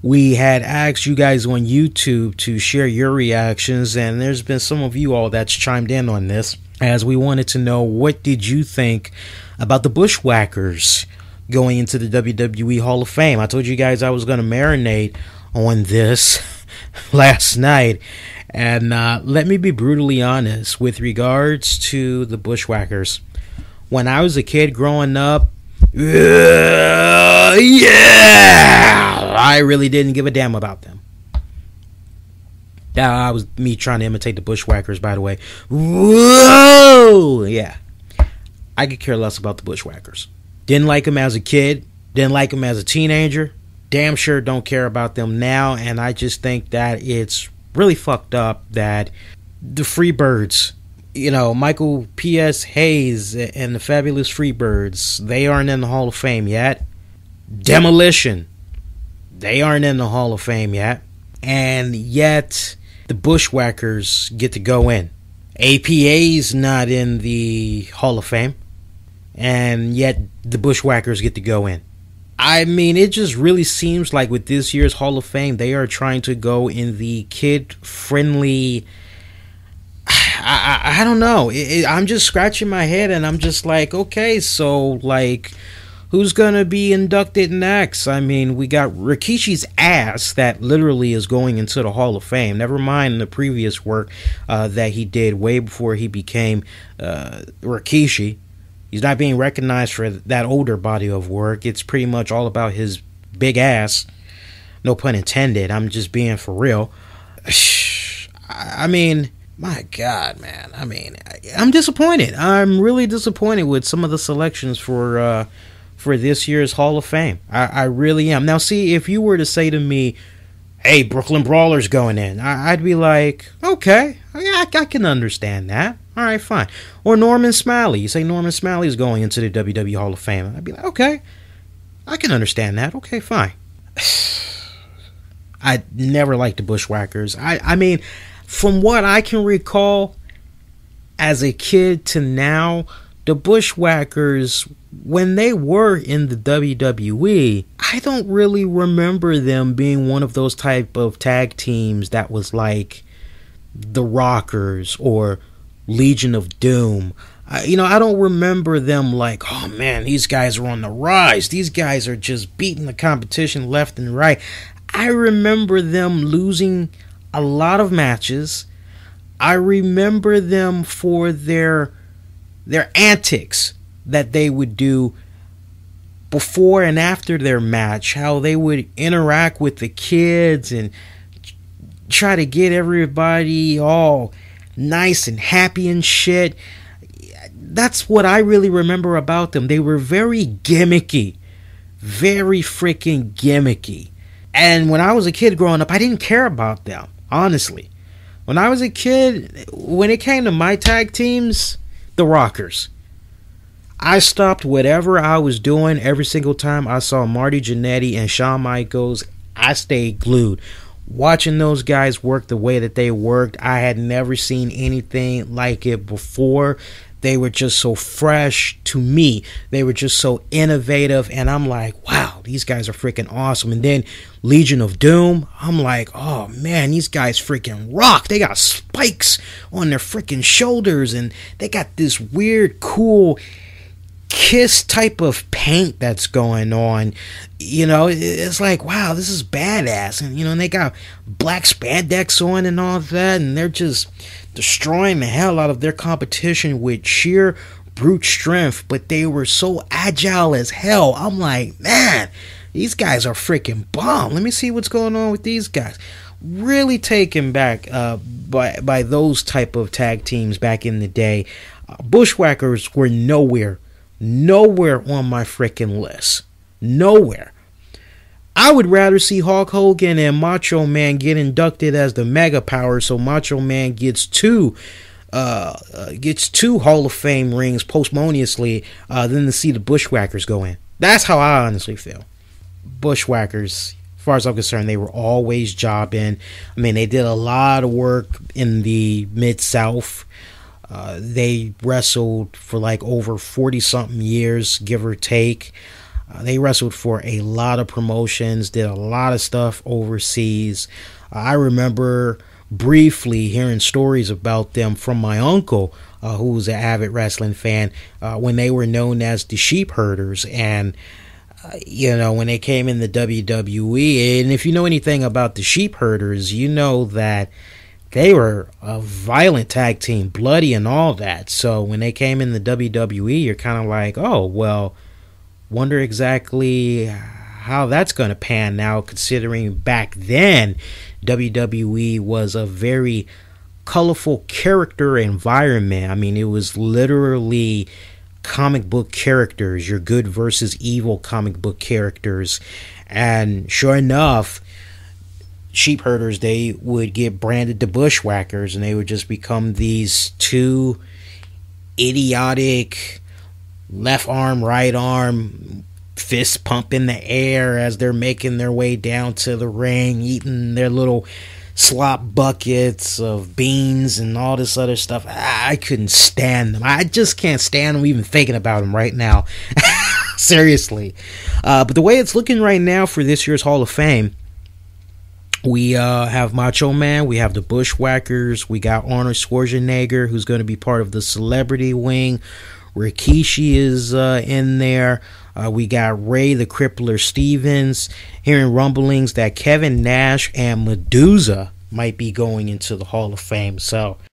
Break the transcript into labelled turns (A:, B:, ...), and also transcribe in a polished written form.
A: We had asked you guys on YouTube to share your reactions, and there's been some of you all that's chimed in on this, as we wanted to know, what did you think about the Bushwackers going into the WWE Hall of Fame? I told you guys I was going to marinate on this last night, and let me be brutally honest with regards to the Bushwackers. When I was a kid growing up, I really didn't give a damn about them. That was me trying to imitate the Bushwackers, by the way. Whoa! Yeah. I could care less about the Bushwackers. Didn't like them as a kid. Didn't like them as a teenager. Damn sure don't care about them now. And I just think that it's really fucked up that the Freebirds, you know, Michael P.S. Hayes and the Fabulous Freebirds, they aren't in the Hall of Fame yet. Demolition, they aren't in the Hall of Fame yet. And yet, the Bushwackers get to go in. APA's not in the Hall of Fame. And yet, the Bushwackers get to go in. I mean, it just really seems like with this year's Hall of Fame, they are trying to go in the kid-friendly... I don't know. I'm just scratching my head and I'm just like, okay, so like, who's gonna be inducted next? I mean, we got Rikishi's ass that literally is going into the Hall of Fame. Never mind the previous work that he did way before he became Rikishi. He's not being recognized for that older body of work. It's pretty much all about his big ass. No pun intended. I'm just being for real. I mean... my God, man. I mean, I'm disappointed. I'm really disappointed with some of the selections for this year's Hall of Fame. I really am. Now, see, if you were to say to me, hey, Brooklyn Brawler's going in, I'd be like, okay, I can understand that. All right, fine. Or Norman Smiley. You say Norman Smiley's going into the WWE Hall of Fame. I'd be like, okay, I can understand that. Okay, fine. I never liked the Bushwackers. I mean... from what I can recall, as a kid to now, the Bushwackers, when they were in the WWE, I don't really remember them being one of those type of tag teams that was like the Rockers or Legion of Doom. I don't remember them like, oh man, these guys are on the rise. These guys are just beating the competition left and right. I remember them losing a lot of matches. I remember them for their antics that they would do before and after their match, how they would interact with the kids and try to get everybody all nice and happy and shit. That's what I really remember about them. They were very gimmicky. Very freaking gimmicky. And when I was a kid growing up, I didn't care about them. Honestly, when I was a kid, when it came to my tag teams, the Rockers, I stopped whatever I was doing every single time I saw Marty Jannetty and Shawn Michaels. I stayed glued. Watching those guys work the way that they worked, I had never seen anything like it before. They were just so fresh to me. They were just so innovative. And I'm like, wow, these guys are freaking awesome. And then Legion of Doom, I'm like, oh man, these guys freaking rock. They got spikes on their freaking shoulders. And they got this weird, cool Kiss type of paint that's going on. It's like, wow, this is badass. And, and they got black spandex on and all that. And they're just destroying the hell out of their competition with sheer brute strength, but they were so agile as hell. I'm like, man, these guys are freaking bomb. Let me see what's going on with these guys. Really taken back by those type of tag teams back in the day. Bushwackers were nowhere on my freaking list. Nowhere. I would rather see Hulk Hogan and Macho Man get inducted as the Mega Power, so Macho Man gets two Hall of Fame rings posthumously than to see the Bushwackers go in. That's how I honestly feel. Bushwackers, as far as I'm concerned, they were always jobbing. I mean, they did a lot of work in the Mid-South. They wrestled for like over 40-something years, give or take. They wrestled for a lot of promotions, did a lot of stuff overseas. I remember briefly hearing stories about them from my uncle, who was an avid wrestling fan, when they were known as the Sheep Herders. And when they came in the WWE, and if you know anything about the Sheep Herders, you know that they were a violent tag team, bloody and all that. So when they came in the WWE, you're kind of like, oh, well, wonder exactly how that's going to pan now, considering back then WWE was a very colorful character environment. I mean, it was literally comic book characters, your good versus evil comic book characters. And sure enough, Sheep Herders, they would get branded the Bushwackers, and they would just become these two idiotic left arm, right arm, fist pump in the air as they're making their way down to the ring, eating their little slop buckets of beans and all this other stuff. I couldn't stand them. I just can't stand them even thinking about them right now. Seriously. But the way it's looking right now for this year's Hall of Fame, we have Macho Man, we have the Bushwackers, we got Arnold Schwarzenegger, who's going to be part of the celebrity wing. Rikishi is in there. We got Ray the Crippler Stevens. Hearing rumblings that Kevin Nash and Medusa might be going into the Hall of Fame. So